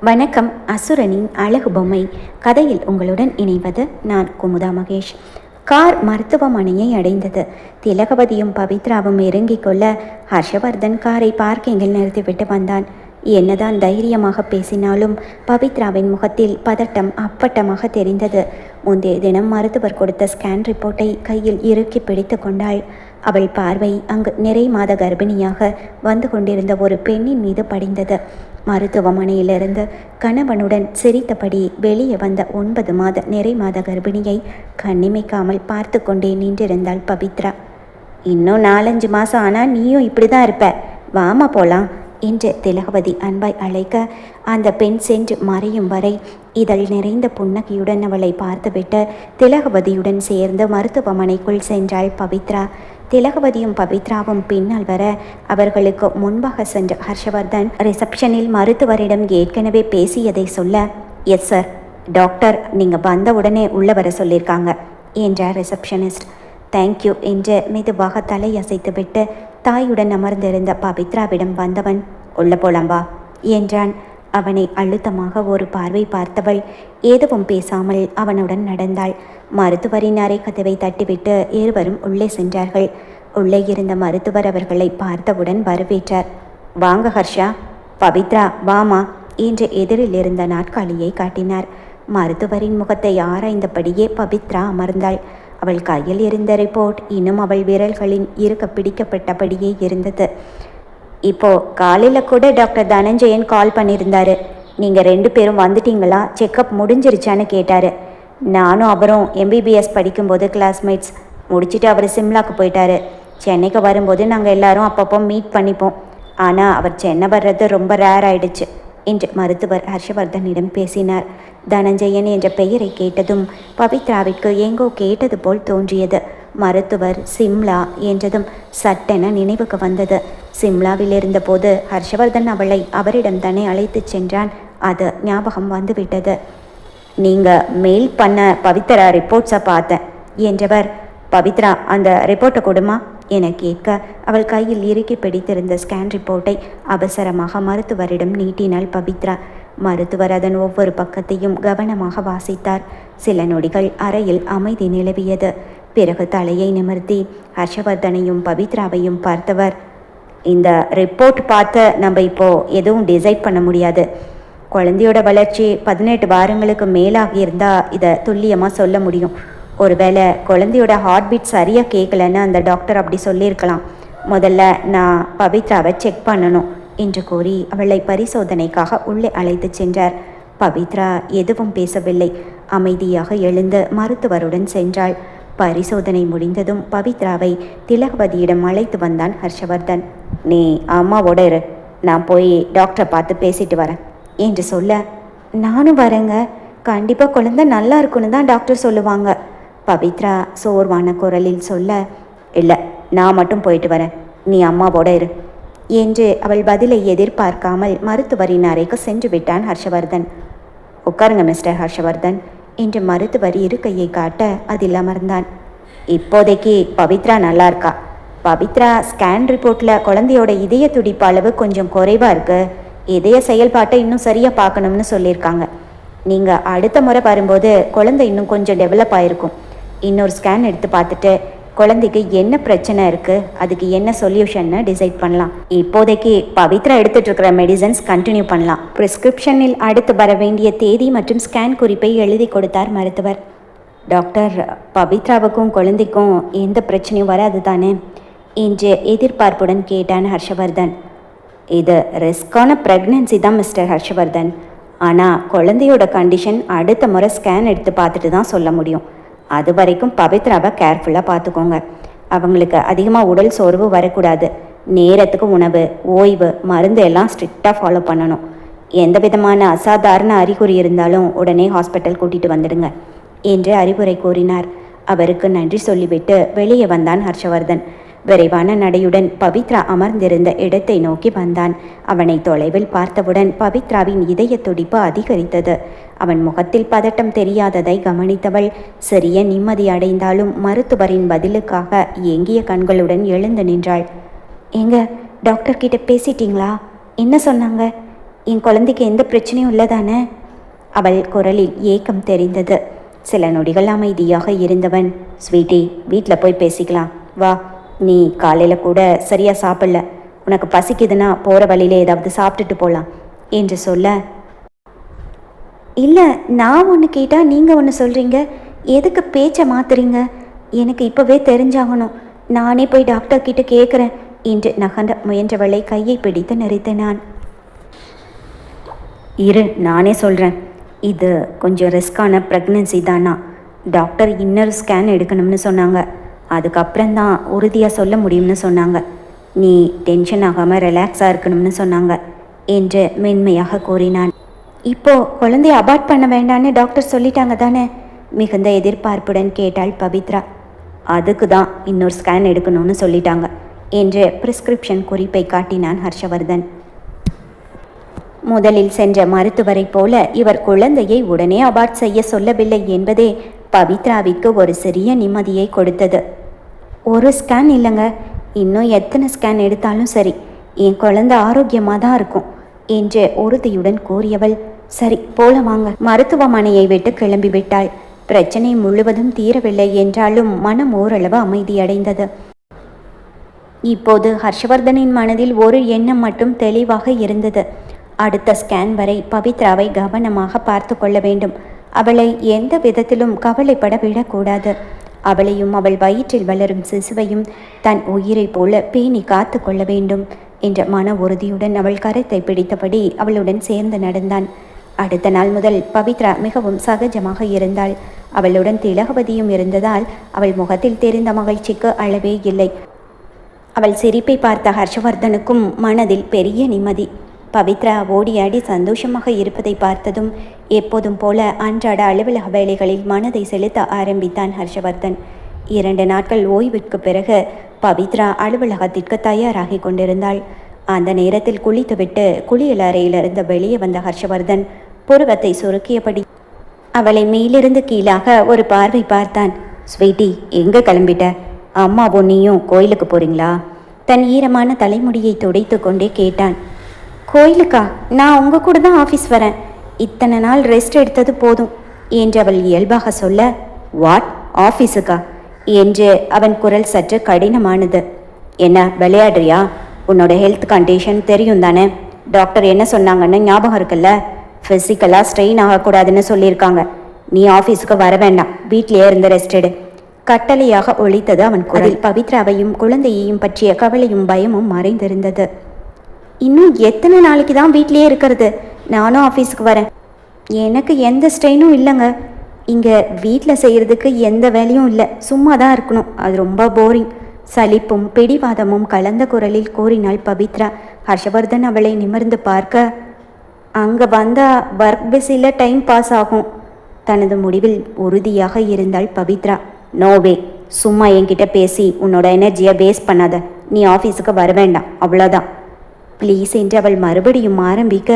வணக்கம். அசுரனின் அழகு பொம்மை கதையில் உங்களுடன் இணைவது நான் குமுதா மகேஷ். கார் மருத்துவமனையை அடைந்தது. திலகவதியும் பவித்ராவும் இறங்கிக் கொள்ள ஹர்ஷவர்தன் காரை பார்க்கிங்கில் நிறுத்திவிட்டு வந்தான். என்னதான் தைரியமாக பேசினாலும் பவித்ராவின் முகத்தில் பதட்டம் அப்பட்டமாக தெரிந்தது. முந்தைய தினம் மருத்துவர் கொடுத்த ஸ்கேன் ரிப்போர்ட்டை கையில் இறுக்கி பிடித்து கொண்டாள். அவள் பார்வை அங்கு நிறை மாத கர்ப்பிணியாக வந்து கொண்டிருந்த ஒரு பெண்ணின் மீது படிந்தது. மருத்துவமனையிலிருந்து கணவனுடன் சிரித்தபடி வெளியே வந்த 9 மாத நிறை மாத கர்ப்பிணியை கண்ணிமைக்காமல் பார்த்து கொண்டே நின்றிருந்தாள் பவித்ரா. இன்னும் 4-5 மாதம் ஆனால் நீயும் இப்படி தான் இருப்ப, வாமா போலாம் என்று திலகவதி அன்பாய் அழைக்க, அந்த பெண் சென்று மறையும் வரை இதழ் நிறைந்த புன்னகையுடன் அவளை பார்த்துவிட்டு திலகவதியுடன் சேர்ந்து மருத்துவமனைக்குள் சென்றாள் பவித்ரா. திலகவதியும் பவித்ராவும் பின்னால் வர அவர்களுக்கு முன்பாக சென்ற ஹர்ஷவர்தன் ரிசப்ஷனில் மருத்துவரிடம் ஏற்கனவே பேசியதை சொல்ல, எஸ் சார், டாக்டர் நீங்கள் வந்த உடனே உள்ள வர சொல்லியிருக்காங்க என்றார் ரிசப்ஷனிஸ்ட். தேங்க்யூ என்று மெதுவாக தலையசைத்துவிட்டு தாயுடன் அமர்ந்திருந்த பவித்ராவிடம் வந்தவன், உள்ள போலாம் வா என்றான். அவனை அழுத்தமாக ஒரு பார்வை பார்த்தவள் எதுவும் பேசாமல் அவனுடன் நடந்தாள். மருத்துவரின் அறை கதவை தட்டிவிட்டு இருவரும் உள்ளே சென்றார்கள். உள்ளே இருந்த மருத்துவர் அவர்களை பார்த்தவுடன் வரவேற்றார். வாங்க ஹர்ஷா, பவித்ரா வாமா என்று எதிரில் இருந்த நாற்காலியை காட்டினார். மருத்துவரின் முகத்தை ஆராய்ந்தபடியே பவித்ரா அமர்ந்தாள். அவள் கையில் இருந்த ரிப்போர்ட் இன்னும் அவள் விரல்களின் இருக்க பிடிக்கப்பட்டபடியே இருந்தது. இப்போ காலையில் கூட டாக்டர் தனஞ்சயன் கால் பண்ணியிருந்தாரு. நீங்கள் 2 பேரும் வந்துட்டீங்களா, செக்கப் முடிஞ்சிருச்சான்னு கேட்டார். நானும் அவரும் MBBS படிக்கும்போது கிளாஸ்மேட்ஸ். முடிச்சுட்டு அவர் சிம்லாக்கு போயிட்டாரு. சென்னைக்கு வரும்போது நாங்கள் எல்லாரும் அப்பப்போ மீட் பண்ணிப்போம். ஆனால் அவர் சென்னை வர்றது ரொம்ப ரேர் ஆயிடுச்சு என்று மருத்துவர் ஹர்ஷவர்தனிடம் பேசினார். தனஞ்சயன் என்ற பெயரை கேட்டதும் பவித்ராவிற்கு எங்கோ கேட்டது போல் தோன்றியது. மருத்துவர் சிம்லா என்றதும் சட்டென நினைவுக்கு வந்தது. சிம்லாவில் இருந்தபோது ஹர்ஷவர்தன் அவளை அவரிடம் தானே அழைத்து சென்றான். அது ஞாபகம் வந்துவிட்டது. நீங்கள் மெயில் பண்ண பவித்ரா ரிப்போர்ட்ஸை பார்த்தேன் என்றவர், பவித்ரா அந்த ரிப்போர்ட்டை கொடுமா என கேட்க, அவள் கையில் இறுக்கி பிடித்திருந்த ஸ்கேன் ரிப்போர்ட்டை அவசரமாக மருத்துவரிடம் நீட்டினாள் பவித்ரா. மருத்துவர் அதன் ஒவ்வொரு பக்கத்தையும் கவனமாக வாசித்தார். சில நொடிகள் அறையில் அமைதி நிலவியது. பிறகு தலையை நிமிர்த்தி ஹர்ஷவர்தனையும் பவித்ராவையும் பார்த்தவர், இந்த ரிப்போர்ட் பார்த்து நம்ம இப்போது எதுவும் டிசைட் பண்ண முடியாது. குழந்தையோட வளர்ச்சி 18 வாரங்களுக்கு மேலாகி இருந்தால் இதை துல்லியமாக சொல்ல முடியும். ஒருவேளை குழந்தையோட ஹார்ட் பீட் சரியாக கேட்கலன்னு அந்த டாக்டர் அப்படி சொல்லியிருக்கலாம். முதல்ல நான் பவித்ராவை செக் பண்ணணும் என்று கூறி அவளை பரிசோதனைக்காக உள்ளே அழைத்து சென்றார். பவித்ரா எதுவும் பேசவில்லை. அமைதியாக எழுந்து மருத்துவருடன் சென்றாள். பரிசோதனை முடிந்ததும் பவித்ராவை திலகவதியிடம் அழைத்து வந்தான் ஹர்ஷவர்தன். நீ அம்மாவோட இரு, நான் போய் டாக்டரை பார்த்து பேசிட்டு வரேன் என்று சொல்ல, நானும் வரேங்க, கண்டிப்பாக குழந்தை நல்லா இருக்குன்னு தான் டாக்டர் சொல்லுவாங்க பவித்ரா சோர்வான குரலில் சொல்ல, இல்லை நான் மட்டும் போயிட்டு வரேன், நீ அம்மாவோட இரு என்று அவள் பதிலை எதிர்பார்க்காமல் மருத்துவரின் அறைக்கு சென்று விட்டான் ஹர்ஷவர்தன். உட்காருங்க மிஸ்டர் ஹர்ஷவர்தன் என்று மருத்துவர் இருக்கையை காட்ட அதில் அமர்ந்தான். இப்போதைக்கு பவித்ரா நல்லா இருக்கா. பவித்ரா ஸ்கேன் ரிப்போர்ட்டில் குழந்தையோட இதய துடிப்பு அளவு கொஞ்சம் குறைவாக இருக்குது. இதய செயல்பாட்டை இன்னும் சரியாக பார்க்கணும்னு சொல்லியிருக்காங்க. நீங்கள் அடுத்த முறை வரும்போது குழந்தை இன்னும் கொஞ்சம் டெவலப் ஆகிருக்கும். இன்னொரு ஸ்கேன் எடுத்து பார்த்துட்டு குழந்தைக்கு என்ன பிரச்சனை இருக்குது, அதுக்கு என்ன சொல்யூஷன்னு டிசைட் பண்ணலாம். இப்போதைக்கு பவித்ரா எடுத்துகிட்டு இருக்கிற மெடிசன்ஸ் கண்டினியூ பண்ணலாம். ப்ரிஸ்கிரிப்ஷனில் அடுத்து வர வேண்டிய தேதி மற்றும் ஸ்கேன் குறிப்பை எழுதி கொடுத்தார் மருத்துவர். டாக்டர், பவித்ராவுக்கும் குழந்தைக்கும் எந்த பிரச்சனையும் வராது தானே என்று எதிர்பார்ப்புடன் கேட்டான் ஹர்ஷவர்தன். இது ரிஸ்கான ப்ரெக்னன்சி தான் மிஸ்டர் ஹர்ஷவர்தன். ஆனால் குழந்தையோட கண்டிஷன் அடுத்த முறை ஸ்கேன் எடுத்து பார்த்துட்டு தான் சொல்ல முடியும். அது வரைக்கும் பவித்ராவை கேர்ஃபுல்லாக பார்த்துக்கோங்க. அவங்களுக்கு அதிகமாக உடல் சோர்வு வரக்கூடாது. நேரத்துக்கு உணவு, ஓய்வு, மருந்து எல்லாம் ஸ்ட்ரிக்டாக ஃபாலோ பண்ணணும். எந்த விதமான அசாதாரண அறிகுறி இருந்தாலும் உடனே ஹாஸ்பிட்டல் கூட்டிகிட்டு வந்துடுங்க என்று அறிவுரை கூறினார். அவருக்கு நன்றி சொல்லிவிட்டு வெளியே வந்தான் ஹர்ஷவர்தன். விரைவான நடையுடன் பவித்ரா அமர்ந்திருந்த இடத்தை நோக்கி வந்தான். அவனை தொலைவில் பார்த்தவுடன் பவித்ராவின் இதய துடிப்பு அதிகரித்தது. அவன் முகத்தில் பதட்டம் தெரியாததை கவனித்தவள் சிறிய நிம்மதி அடைந்தாலும் மருத்துவரின் பதிலுக்காக ஏங்கிய கண்களுடன் எழுந்து நின்றாள். எங்க டாக்டர் கிட்ட பேசிட்டீங்களா? என்ன சொன்னாங்க என் குழந்தைக்கு எந்த பிரச்சனையும் இல்லைதானே? அவள் குரலில் ஏக்கம் தெரிந்தது. சில நொடிகள் அமைதியாக இருந்தவன், ஸ்வீட்டி, வீட்டில் போய் பேசிக்கலாம் வா. நீ காலையில் கூட சரியாக சாப்பிடல. உனக்கு பசிக்குதுன்னா போகிற வழியில் ஏதாவது சாப்பிட்டுட்டு போகலாம் என்று சொல்ல, இல்லை, நான் ஒன்று கேட்டால் நீங்கள் ஒன்று சொல்கிறீங்க. எதுக்கு பேச்சை மாத்துறீங்க? எனக்கு இப்போவே தெரிஞ்சாகணும். நானே போய் டாக்டர் கிட்ட கேட்குறேன் என்று நகர்ந்த முயன்றவளை கையை பிடித்து நிறுத்தினான். இரு, நானே சொல்கிறேன். இது கொஞ்சம் ரிஸ்கான ப்ரெக்னன்சி தானா. டாக்டர் இன்னொரு ஸ்கேன் எடுக்கணும்னு சொன்னாங்க. அதுக்கப்புறம்தான் உறுதியாக சொல்ல முடியும்னு சொன்னாங்க. நீ டென்ஷன் ஆகாமல் ரிலாக்ஸாக இருக்கணும்னு சொன்னாங்க என்று மென்மையாக கூறினான். இப்போது குழந்தைய அபார்ட் பண்ண வேண்டான்னு டாக்டர் சொல்லிட்டாங்க தானே? மிகுந்த எதிர்பார்ப்புடன் கேட்டாள் பவித்ரா. அதுக்கு தான் இன்னொரு ஸ்கேன் எடுக்கணும்னு சொல்லிட்டாங்க என்று பிரிஸ்கிரிப்ஷன் குறிப்பை காட்டினான் ஹர்ஷவர்தன். முதலில் சென்ற மருத்துவரை போல இவர் குழந்தையை உடனே அபார்ட் செய்ய சொல்லவில்லை என்பதே பவித்ராவிற்கு ஒரு சிறிய நிம்மதியை கொடுத்தது. ஒரு ஸ்கேன் இல்லைங்க, இன்னும் எத்தனை ஸ்கேன் எடுத்தாலும் சரி, என் குழந்தை ஆரோக்கியமாக தான் இருக்கும் என்று உறுதியுடன் கூறியவள், சரி போல வாங்க. மருத்துவமனையை விட்டு கிளம்பிவிட்டாள். பிரச்சனை முழுவதும் தீரவில்லை என்றாலும் மனம் ஓரளவு அமைதியடைந்தது. இப்போது ஹர்ஷவர்தனின் மனதில் ஒரு எண்ணம் மட்டும் தெளிவாக இருந்தது. அடுத்த ஸ்கேன் வரை பவித்ராவை கவனமாக பார்த்து கொள்ள வேண்டும். அவளை எந்த விதத்திலும் கவலைப்பட விடக்கூடாது. அவளையும் அவள் வயிற்றில் வளரும் சிசுவையும் தன் உயிரை போல பேணி காத்து கொள்ள வேண்டும் என்ற மன உறுதியுடன் அவள் கரத்தை பிடித்தபடி அவளுடன் சேர்ந்து நடந்தான். அடுத்த நாள் முதல் பவித்ரா மிகவும் சகஜமாக இருந்தாள். அவளுடன் திலகவதியும் இருந்ததால் அவள் முகத்தில் தெரிந்த மகிழ்ச்சிக்கு அளவே இல்லை. அவள் சிரிப்பை பார்த்த ஹர்ஷவர்தனுக்கும் மனதில் பெரிய நிம்மதி. பவித்ரா ஓடியாடி சந்தோஷமாக இருப்பதை பார்த்ததும் எப்போதும் போல அன்றாட அலுவலக வேலைகளில் மனதை செலுத்த ஆரம்பித்தான் ஹர்ஷவர்தன். 2 நாட்கள் ஓய்விற்கு பிறகு பவித்ரா அலுவலகத்திற்கு தயாராகி கொண்டிருந்தாள். அந்த நேரத்தில் குளித்துவிட்டு குளியல் அறையிலிருந்து வெளியே வந்த ஹர்ஷவர்தன் புருவத்தை சுருக்கியபடி அவளை மேலிருந்து கீழாக ஒரு பார்வை பார்த்தான். ஸ்வீட்டி, எங்கே கிளம்பிட்ட? அம்மாவும் நீயும் கோயிலுக்கு போறீங்களா? தன் ஈரமான தலைமுடியை துடைத்து கொண்டே கேட்டான். கோயிலுக்கா? நான் உங்க கூட தான் ஆஃபீஸ் வரேன். இத்தனை நாள் ரெஸ்ட் எடுத்தது போதும் என்று அவள் இயல்பாக சொல்ல, வாட், ஆஃபீஸுக்கா என்று அவன் குரல் சற்று கடினமானது. என்ன விளையாடுறியா? உன்னோட ஹெல்த் கண்டிஷன் தெரியும் தானே? டாக்டர் என்ன சொன்னாங்கன்னு ஞாபகம் இருக்குல்ல? ஃபிசிக்கலாக ஸ்ட்ரெயின் ஆகக்கூடாதுன்னு சொல்லியிருக்காங்க. நீ ஆஃபீஸுக்கு வர வேண்டாம், வீட்டிலேயே இருந்து ரெஸ்ட் எடு. கட்டளையாக ஒலித்தது அவன் குரல். பவித்ராவையும் குழந்தையையும் பற்றிய கவலையும் பயமும் மறைந்திருந்தது. இன்னும் எத்தனை நாளைக்கு தான் வீட்லேயே இருக்கிறது? நானும் ஆஃபீஸுக்கு வரேன். எனக்கு எந்த ஸ்ட்ரெயினும் இல்லைங்க. இங்கே வீட்டில் செய்கிறதுக்கு எந்த வேலையும் இல்லை, சும்மா தான் இருக்கணும். அது ரொம்ப போரிங். சலிப்பும் பிடிவாதமும் கலந்த குரலில் கூறினாள் பவித்ரா. ஹர்ஷவர்தன் அவளை நிமிர்ந்து பார்க்க, அங்கே வந்தால் ஒர்க் பிஸியில் டைம் பாஸ் ஆகும். தனது முடிவில் உறுதியாக இருந்தாள் பவித்ரா. நோவே, சும்மா என்கிட்ட பேசி உன்னோட எனர்ஜியை வேஸ்ட் பண்ணாத. நீ ஆஃபீஸுக்கு வர வேண்டாம், அவ்வளோதான். ப்ளீஸ் என்று அவள் மறுபடியும் ஆரம்பிக்க,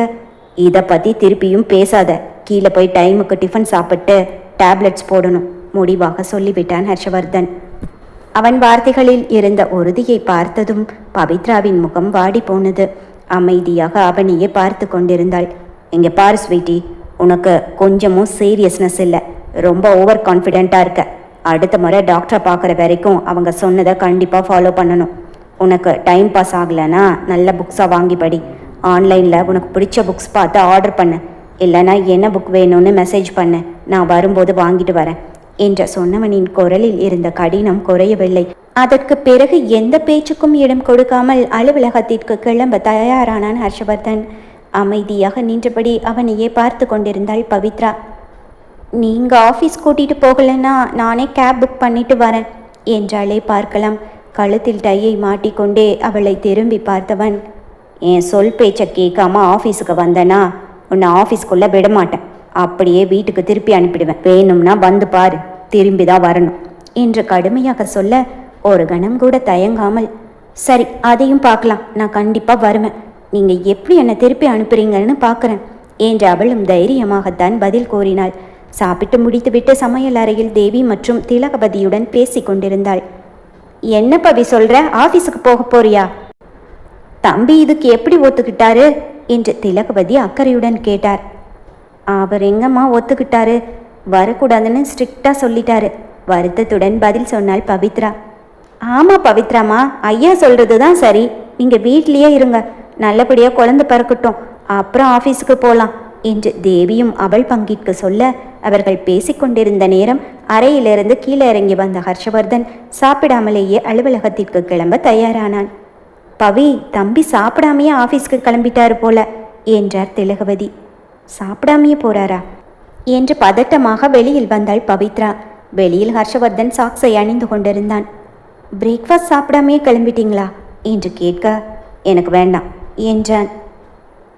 இதை பற்றி திருப்பியும் பேசாத. கீழே போய் டைமுக்கு டிஃபன் சாப்பிட்டு டேப்லெட்ஸ் போடணும் முடிவாக சொல்லிவிட்டான் ஹர்ஷவர்தன். அவன் வார்த்தைகளில் இருந்த உறுதியை பார்த்ததும் பவித்ராவின் முகம் வாடி போனது. அமைதியாக அவனையே பார்த்து கொண்டிருந்தாள். இங்கே பாரு ஸ்வீட்டி, உனக்கு கொஞ்சமும் சீரியஸ்னஸ் இல்லை. ரொம்ப ஓவர் கான்ஃபிடென்ட்டாக இருக்க. அடுத்த முறை டாக்டரை பார்க்குற வரைக்கும் அவங்க சொன்னதை கண்டிப்பாக ஃபாலோ பண்ணணும். உனக்கு டைம் பாஸ் ஆகலைன்னா நல்ல புக்ஸாக வாங்கி படி. ஆன்லைனில் உனக்கு பிடிச்ச புக்ஸ் பார்த்து ஆர்டர் பண்ணு. இல்லைனா என்ன புக் வேணும்னு மெசேஜ் பண்ணு, நான் வரும்போது வாங்கிட்டு வரேன் என்ற சொன்னவனின் குரலில் இருந்த கடினம் குறையவில்லை. அதற்கு பிறகு எந்த பேச்சுக்கும் இடம் கொடுக்காமல் அலுவலகத்திற்கு கிளம்ப தயாரானான் ஹர்ஷவர்தன். அமைதியாக நின்றபடி அவனையே பார்த்து கொண்டிருந்தாள் பவித்ரா. நீங்கள் ஆஃபீஸ் கூட்டிகிட்டு போகலைன்னா நானே கேப் புக் பண்ணிட்டு வரேன் என்றாலே பார்க்கலாம். கழுத்தில் டையை மாட்டிக்கொண்டே அவளை திரும்பி பார்த்தவன், என் சொல் பேச்சை கேட்காம ஆஃபீஸுக்கு வந்தனா உன்னை ஆஃபீஸ்க்குள்ளே விடமாட்டேன். அப்படியே வீட்டுக்கு திருப்பி அனுப்பிடுவேன். வேணும்னா வந்து பாரு, திரும்பி தான் வரணும் என்று கடுமையாக சொல்ல, ஒரு கணம் கூட தயங்காமல், சரி அதையும் பார்க்கலாம், நான் கண்டிப்பாக வருவேன். நீங்கள் எப்படி என்னை திருப்பி அனுப்புறீங்கன்னு பார்க்குறேன் என்று அவளும் தைரியமாகத்தான் பதில் கூறினாள். சாப்பிட்டு முடித்துவிட்டு சமையல் அறையில் தேவி மற்றும் திலகபதியுடன் பேசி கொண்டிருந்தாள். என்ன பவி சொல்கிற? ஆஃபீஸுக்கு போக போறியா? தம்பி இதுக்கு எப்படி ஒத்துக்கிட்டாரு? என்று திலகவதி அக்கறையுடன் கேட்டார். அவர் எங்கம்மா ஒத்துக்கிட்டாரு? வரக்கூடாதுன்னு ஸ்ட்ரிக்டாக சொல்லிட்டாரு. வருத்தத்துடன் பதில் சொன்னாள் பவித்ரா. ஆமாம் பவித்ராமா, ஐயா சொல்கிறது தான் சரி. நீங்கள் வீட்லேயே இருங்க, நல்லபடியாக குழந்தை பிறக்கட்டும், அப்புறம் ஆஃபீஸுக்கு போகலாம் என்று தேவியும் அவள் பங்கிற்கு சொல்ல, அவர்கள் பேசிக்கொண்டிருந்த நேரம் அறையிலிருந்து கீழே இறங்கி வந்த ஹர்ஷவர்தன் சாப்பிடாமலேயே அலுவலகத்திற்கு கிளம்ப தயாரானான். பவி, தம்பி சாப்பிடாமையே ஆஃபீஸ்க்கு கிளம்பிட்டாரு போல என்றார் திலகவதி. சாப்பிடாமையே போறாரா என்று பதட்டமாக வெளியில் வந்தாள் பவித்ரா. வெளியில் ஹர்ஷவர்தன் சாக்ஸை அணிந்து கொண்டிருந்தான். பிரேக்ஃபாஸ்ட் சாப்பிடாமையே கிளம்பிட்டீங்களா என்று கேட்க, எனக்கு வேண்டாம் என்றான்.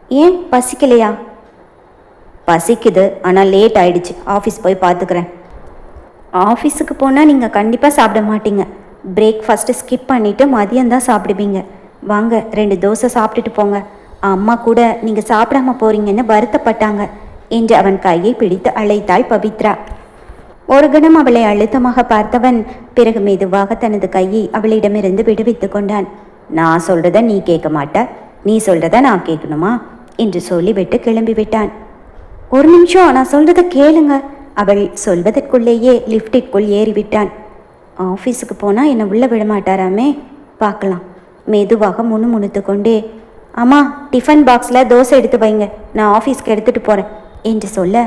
ஏன், பசிக்கலையா? பசிக்குது, ஆனால் லேட் ஆயிடுச்சு, ஆஃபீஸ் போய் பார்த்துக்கிறேன். ஆஃபீஸுக்கு போனால் நீங்கள் கண்டிப்பாக சாப்பிட மாட்டீங்க. பிரேக்ஃபாஸ்ட்டு ஸ்கிப் பண்ணிவிட்டு மதியம்தான் சாப்பிடுவீங்க. வாங்க, 2 தோசை சாப்பிட்டுட்டு போங்க. அம்மா கூட நீங்கள் சாப்பிடாம போறீங்கன்னு வருத்தப்பட்டாங்க என்று அவன் கையை பிடித்து அழைத்தாள் பவித்ரா. ஒரு கணம் அவளை அழுத்தமாக பார்த்தவன் பிறகு மெதுவாக தனது கையை அவளிடமிருந்து விடுவித்து கொண்டான். நான் சொல்றத நீ கேட்க மாட்ட, நீ சொல்றத நான் கேட்கணுமா என்று சொல்லிவிட்டு கிளம்பிவிட்டான். ஒரு நிமிஷம், நான் சொல்றத கேளுங்க. அவள் சொல்வதற்குள்ளேயே லிஃப்டிற்குள் ஏறிவிட்டான். ஆஃபீஸுக்கு போனால் என்னை உள்ள விட மாட்டாராமே, பார்க்கலாம். மெதுவாக முணுமுணுத்து கொண்டே, அம்மா டிஃபன் பாக்ஸில் தோசை எடுத்து வைங்க, நான் ஆஃபீஸ்க்கு எடுத்துகிட்டு போகிறேன் என்று சொல்ல,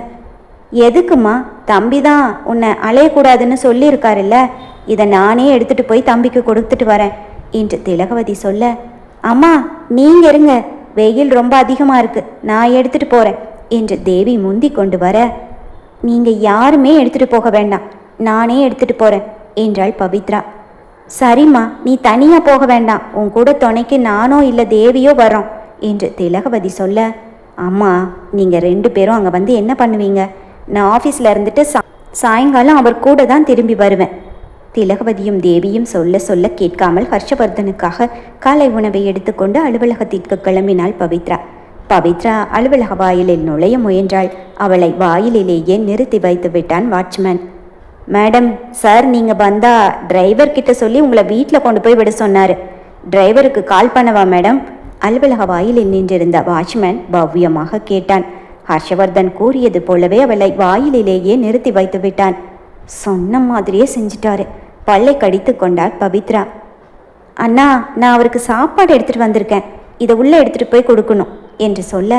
எதுக்குமா? தம்பி தான் உன்னை அலையக்கூடாதுன்னு சொல்லியிருக்காருல்ல, இதை நானே எடுத்துகிட்டு போய் தம்பிக்கு கொடுத்துட்டு வரேன் என்று திலகவதி சொல்ல, அம்மா நீங்கள் இருங்க, வெயில் ரொம்ப அதிகமாக இருக்குது, நான் எடுத்துகிட்டு போகிறேன் என்று தேவி முந்தி கொண்டு வர, நீங்கள் யாருமே எடுத்துகிட்டு போக வேண்டாம், நானே எடுத்துகிட்டு போகிறேன் என்றாள் பவித்ரா. சரிம்மா, நீ தனியாக போக வேண்டாம், உன் கூட துணைக்கு நானோ இல்லை தேவியோ வரோம் என்று திலகவதி சொல்ல, அம்மா நீங்கள் 2 பேரும் அங்கே வந்து என்ன பண்ணுவீங்க? நான் ஆஃபீஸில் இருந்துட்டு சாயங்காலம் அவர் கூட தான் திரும்பி வருவேன். திலகவதியும் தேவியும் சொல்ல சொல்ல கேட்காமல் ஹர்ஷவர்தனுக்காக காலை உணவை எடுத்துக்கொண்டு அலுவலகத்திற்கு கிளம்பினாள் பவித்ரா. பவித்ரா அலுவலக வாயிலில் நுழைய முயன்றாள். அவளை வாயிலிலேயே நிறுத்தி வைத்து விட்டான் வாட்ச்மேன். மேடம், சார் நீங்கள் வந்தால் டிரைவர்கிட்ட சொல்லி உங்களை வீட்டில் கொண்டு போய் விட சொன்னார். டிரைவருக்கு கால் பண்ணவா மேடம்? அலுவலக வாயிலில் நின்றிருந்த வாட்ச்மேன் பவ்யமாக கேட்டான். ஹர்ஷவர்தன் கூறியது போலவே அவளை வாயிலேயே நிறுத்தி வைத்து விட்டான். சொன்ன மாதிரியே செஞ்சிட்டாரு. பல்லை கடித்து கொண்டார் பவித்ரா. அண்ணா, நான் அவருக்கு சாப்பாடு எடுத்துகிட்டு வந்திருக்கேன், இதை உள்ளே எடுத்துகிட்டு போய் கொடுக்கணும் என்று சொல்ல,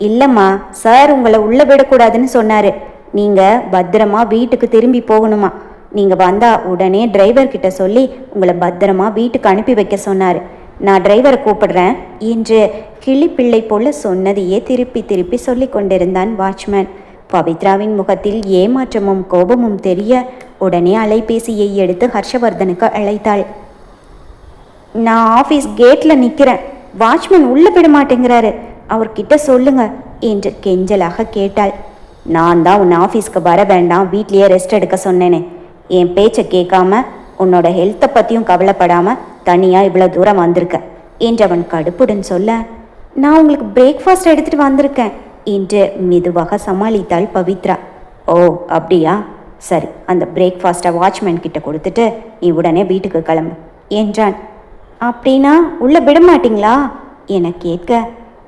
இல்லைம்மா, சார் உங்களை உள்ளே விடக்கூடாதுன்னு சொன்னார். நீங்கள் பத்திரமா வீட்டுக்கு திரும்பி போகணுமா. நீங்கள் வந்தால் உடனே டிரைவர்கிட்ட சொல்லி உங்களை பத்திரமா வீட்டுக்கு அனுப்பி வைக்க சொன்னார். நான் டிரைவரை கூப்பிடுறேன் என்று கிளிப்பிள்ளை போல சொன்னதையே திருப்பி திருப்பி சொல்லி கொண்டிருந்தான் வாட்ச்மேன். பவித்ராவின் முகத்தில் ஏமாற்றமும் கோபமும் தெரிய உடனே அலைபேசியை எடுத்து ஹர்ஷவர்தனுக்கு அழைத்தாள். நான் ஆஃபீஸ் கேட்டில் நிற்கிறேன், வாட்ச்மேன் உள்ளே விட மாட்டேங்கிறாரு, அவர்கிட்ட சொல்லுங்க என்று கெஞ்சலாக கேட்டாள். நான் தான் உன் ஆஃபீஸ்க்கு வர வேண்டாம், வீட்லேயே ரெஸ்ட் எடுக்க சொன்னேனே. என் பேச்சை கேட்காம உன்னோட ஹெல்த்தை பற்றியும் கவலைப்படாமல் தனியாக இவ்வளோ தூரம் வந்திருக்க என்று அவன் கடுப்புடன் சொல்ல, நான் உங்களுக்கு பிரேக்ஃபாஸ்ட் எடுத்துகிட்டு வந்திருக்கேன் என்று மெதுவாக சமாளித்தாள் பவித்ரா. ஓ அப்படியா, சரி, அந்த பிரேக்ஃபாஸ்ட்டை வாட்ச்மேன் கிட்ட கொடுத்துட்டு நீ உடனே வீட்டுக்கு கிளம்பு என்றான். அப்படின்னா உள்ளே விட மாட்டிங்களா என கேட்க,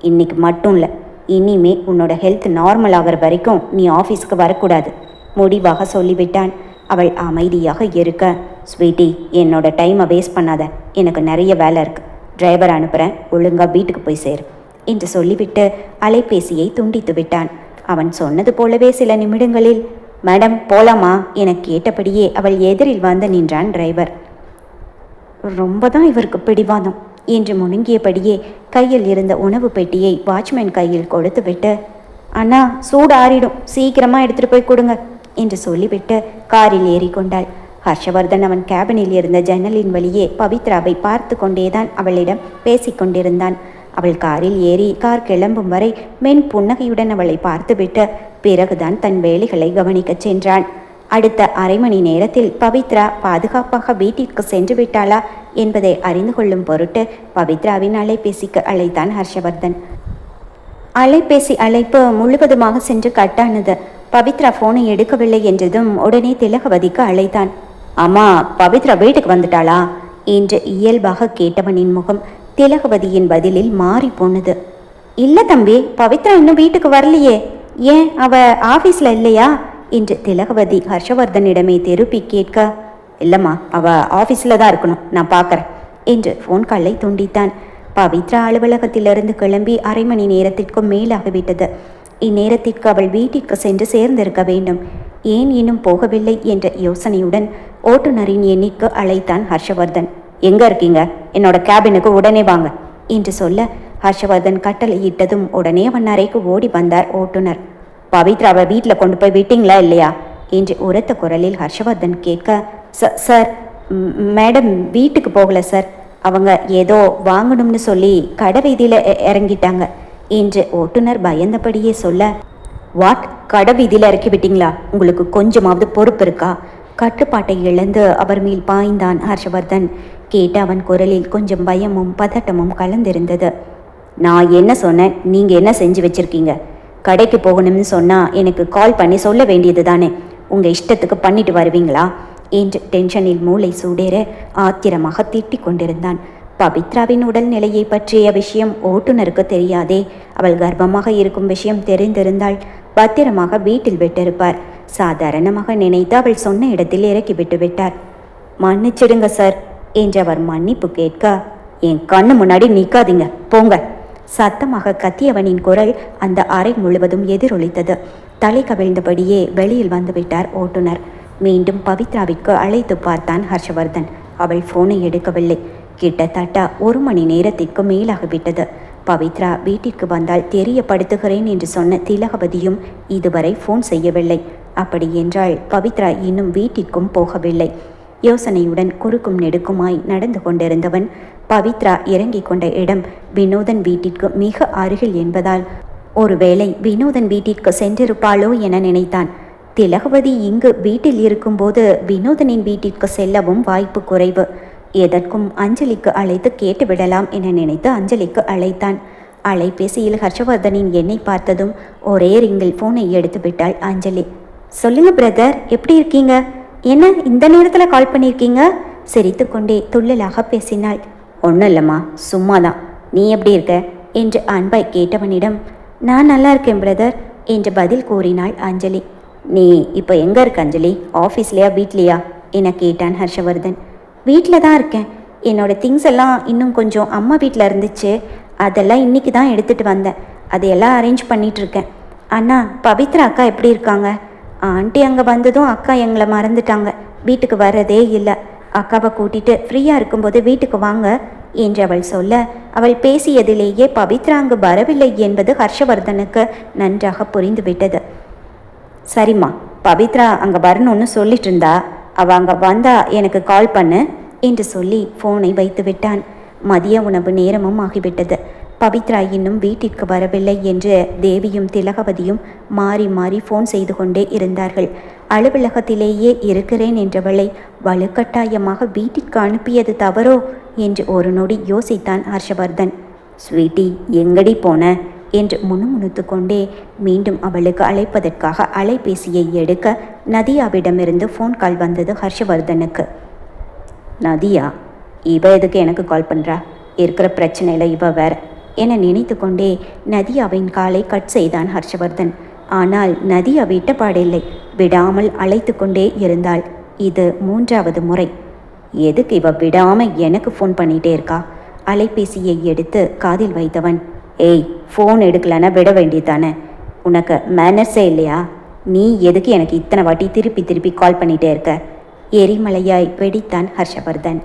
இன்னைக்கு மட்டும் இல்லை, இனிமே உன்னோட ஹெல்த் நார்மல் ஆகிற வரைக்கும் நீ ஆஃபீஸ்க்கு வரக்கூடாது முடிவாக சொல்லிவிட்டான். அவள் அமைதியாக இருக்க, ஸ்வீட்டி, என்னோட டைமை வேஸ்ட் பண்ணாத, எனக்கு நிறைய வேலை இருக்குது, டிரைவர் அனுப்புகிறேன், ஒழுங்காக வீட்டுக்கு போய் சேரு என்று சொல்லிவிட்டு அலைபேசியை துண்டித்து விட்டான். அவன் சொன்னது போலவே சில நிமிடங்களில், மேடம் போலாமா என கேட்டபடியே அவள் எதிரில் வந்து நின்றான் டிரைவர். ரொம்ப தான் இவருக்கு பிடிவாதம் என்று முணுங்கியபடியே கையில் இருந்த உணவு பெட்டியை வாட்ச்மேன் கையில் கொடுத்து விட்டு, அண்ணா சூடு ஆறிடும், சீக்கிரமாக எடுத்துகிட்டு போய் கொடுங்க என்று சொல்லிவிட்டு காரில் ஏறிக்கொண்டாள். ஹர்ஷவர்தன் அவன் கேபினில் இருந்த ஜன்னலின் வழியே பவித்ராவை பார்த்து கொண்டேதான் அவளிடம் பேசிக்கொண்டிருந்தான். அவள் காரில் ஏறி கார் கிளம்பும் வரை மென் புன்னகையுடன் அவளை பார்த்துவிட்டு பிறகுதான் தன் வேலைகளை கவனிக்கச் சென்றான். அடுத்த அரை மணி நேரத்தில் பவித்ரா பாதுகாப்பாக வீட்டிற்கு சென்று விட்டாளா என்பதை அறிந்து கொள்ளும் பொருட்டு பவித்ராவின் அலைபேசிக்கு அழைத்தான் ஹர்ஷவர்தன். அலைபேசி அழைப்பு முழுவதுமாக சென்று கட்டானது. பவித்ரா போனை எடுக்கவில்லை என்றதும் உடனே திலகவதிக்கு அழைத்தான். அம்மா, பவித்ரா வீட்டுக்கு வந்துட்டாளா என்று இயல்பாக கேட்டவனின் முகம் திலகவதியின் பதிலில் மாறி போனது. இல்லை தம்பி, பவித்ரா இன்னும் வீட்டுக்கு வரலையே. ஏன், அவ ஆஃபீஸில் இல்லையா என்று திலகவதி ஹர்ஷவர்தனிடமே திருப்பி கேட்க, இல்லைம்மா, அவ ஆஃபீஸில் தான் இருக்கணும், நான் பார்க்குறேன் என்று ஃபோன் காலை துண்டித்தான். பவித்ரா அலுவலகத்திலிருந்து கிளம்பி அரை மணி நேரத்திற்கும் மேலாகிவிட்டது. இந்நேரத்திற்கு அவள் வீட்டிற்கு சென்று சேர்ந்திருக்க வேண்டும். ஏன் இன்னும் போகவில்லை என்ற யோசனையுடன் ஓட்டுநரின் எண்ணிற்கு அழைத்தான் ஹர்ஷவர்தன். எங்க இருக்கீங்க? என்னோட கேபினுக்கு உடனே வாங்க என்று சொல்ல ஹர்ஷவர்தன் கட்டளையிட்டதும் உடனே அவன் அறைக்கு ஓடி வந்தார் ஓட்டுநர். பவித்ராவை வீட்டில் கொண்டு போய் விட்டீங்களா இல்லையா என்று உரத்த குரலில் ஹர்ஷவர்தன் கேட்க, சார், மேடம் வீட்டுக்கு போகல சார், அவங்க ஏதோ வாங்கணும்னு சொல்லி கடை வீதியில் இறங்கிட்டாங்க என்று ஓட்டுநர் பயந்தபடியே சொல்ல, வாட், கடை வீதியில் இறக்கி விட்டீங்களா? உங்களுக்கு கொஞ்சமாவது பொறுப்பு இருக்கா? கட்டுப்பாட்டை இழந்து அவர் மேல் பாய்ந்தான் ஹர்ஷவர்தன். கேட்ட அவன் குரலில் கொஞ்சம் பயமும் பதட்டமும் கலந்திருந்தது. நான் என்ன சொன்னேன், நீங்கள் என்ன செஞ்சு வச்சுருக்கீங்க? கடைக்கு போகணும்னு சொன்னால் எனக்கு கால் பண்ணி சொல்ல வேண்டியது தானே. உங்கள் இஷ்டத்துக்கு பண்ணிட்டு வருவீங்களா என்று டென்ஷனில் மூளை சூடேற ஆத்திரமாக திட்டிக் கொண்டிருந்தான். பவித்ராவின் உடல் நிலையை பற்றிய விஷயம் ஓட்டுநருக்கு தெரியாதே. அவள் கர்ப்பமாக இருக்கும் விஷயம் தெரிந்திருந்தால் பத்திரமாக வீட்டில் விட்டிருப்பார். சாதாரணமாக நினைத்து அவள் சொன்ன இடத்தில் இறக்கி விட்டு விட்டார். மன்னிச்சிடுங்க சார் என்று அவர் மன்னிப்பு கேட்க, என் கண்ணு முன்னாடி நிற்காதீங்க, போங்க. சத்தமாக கத்தியவனின் குரல் அந்த அறை முழுவதும் எதிரொலித்தது. தலை கவிழ்ந்தபடியே வெளியில் வந்துவிட்டார் ஓட்டுநர். மீண்டும் பவித்ராவிற்கு அழைத்து பார்த்தான் ஹர்ஷவர்தன். அவள் போனை எடுக்கவில்லை. கிட்டத்தட்ட 1 மணி நேரத்திற்கு மேலாகிவிட்டது. பவித்ரா வீட்டிற்கு வந்தால் தெரியப்படுத்துகிறேன் என்று சொன்ன திலகவதியும் இதுவரை ஃபோன் செய்யவில்லை. அப்படி என்றால் பவித்ரா இன்னும் வீட்டிற்கும் போகவில்லை. யோசனையுடன் குறுக்கும் நெடுக்குமாய் நடந்து கொண்டிருந்தவன் பவித்ரா இறங்கிக் கொண்ட இடம் வினோதன் வீட்டிற்கு மிக அருகில் என்பதால் ஒருவேளை வினோதன் வீட்டிற்கு சென்றிருப்பாளோ என நினைத்தான். திலகவதி இங்கு வீட்டில் இருக்கும்போது வினோதனின் வீட்டிற்கு செல்லவும் வாய்ப்பு குறைவு. எதற்கும் அஞ்சலிக்கு அழைத்து கேட்டுவிடலாம் என நினைத்து அஞ்சலிக்கு அழைத்தான். அலைபேசியில் ஹர்ஷவர்தனின் எண்ணை பார்த்ததும் ஒரே ரிங்கில் ஃபோனை எடுத்து விட்டாள் அஞ்சலி. சொல்லுங்க பிரதர், எப்படி இருக்கீங்க? என்ன இந்த நேரத்தில் கால் பண்ணியிருக்கீங்க? சிரித்து கொண்டே துள்ளலாக பேசினாள். ஒன்றும் இல்லைம்மா, சும்மாதான். நீ எப்படி இருக்க என்று அன்பாய் கேட்டவனிடம், நான் நல்லா இருக்கேன் பிரதர் என்று பதில் கூறினாள் அஞ்சலி. நீ இப்போ எங்கே இருக்க அஞ்சலி? ஆஃபீஸ்லையா வீட்லையா என கேட்டான் ஹர்ஷவர்தன். வீட்டில் தான் இருக்கேன். என்னோட திங்ஸ் எல்லாம் இன்னும் கொஞ்சம் அம்மா வீட்டில் இருந்துச்சு, அதெல்லாம் இன்னைக்கு தான் எடுத்துகிட்டு வந்தேன். அதையெல்லாம் அரேஞ்ச் பண்ணிகிட்ருக்கேன். அண்ணா, பவித்ரா அக்கா எப்படி இருக்காங்க? ஆண்டி அங்கே வந்ததும் அக்கா எங்களை மறந்துட்டாங்க, வீட்டுக்கு வர்றதே இல்லை. அக்காவை கூட்டிகிட்டு ஃப்ரீயாக இருக்கும்போது வீட்டுக்கு வாங்க என்று அவள் சொல்ல, அவள் பேசியதிலேயே பவித்ரா அங்கு வரவில்லை என்பது ஹர்ஷவர்தனுக்கு நன்றாக புரிந்துவிட்டது. சரிம்மா, பவித்ரா அங்கே வரணும்னு சொல்லிட்டு இருந்தா, அவள் அங்கே வந்தா எனக்கு கால் பண்ணு என்று சொல்லி ஃபோனை வைத்து விட்டான். மதிய உணவு நேரமும் ஆகிவிட்டது. பவித்ரா இன்னும் வீட்டிற்கு வரவில்லை என்று தேவியும் திலகவதியும் மாறி மாறி ஃபோன் செய்து கொண்டே இருந்தார்கள். அலுவலகத்திலேயே இருக்கிறேன் என்றவளை வலுக்கட்டாயமாக வீட்டிற்கு அனுப்பியது தவறோ என்று ஒரு நொடி யோசித்தான் ஹர்ஷவர்தன். ஸ்வீட்டி, எங்கடி போன என்று முணுமுணுத்து கொண்டே மீண்டும் அவளுக்கு அழைப்பதற்காக அலைபேசியை எடுக்க நதியாவிடமிருந்து ஃபோன் கால் வந்தது ஹர்ஷவர்தனுக்கு. நதியா? இவ எதுக்கு எனக்கு கால் பண்ணுறா? இருக்கிற பிரச்சனையில் இவ வேற என நினைத்து கொண்டே நதியாவின் காலை கட் செய்தான் ஹர்ஷவர்தன். ஆனால் நதியா விட்டபாடில்லை, விடாமல் அழைத்து கொண்டே இருந்தாள். இது 3வது முறை. எதுக்கு இவ விடாமல் எனக்கு ஃபோன் பண்ணிகிட்டே இருக்கா? அலைபேசியை எடுத்து காதில் வைத்தவன், ஏய், ஃபோன் எடுக்கலன்னா விட வேண்டியதானே? உனக்கு மேனர்ஸே இல்லையா? நீ எதுக்கு எனக்கு இத்தனை வாட்டி திருப்பி திருப்பி கால் பண்ணிகிட்டே இருக்க? எரிமலையாய் வெடித்தான் ஹர்ஷவர்தன்.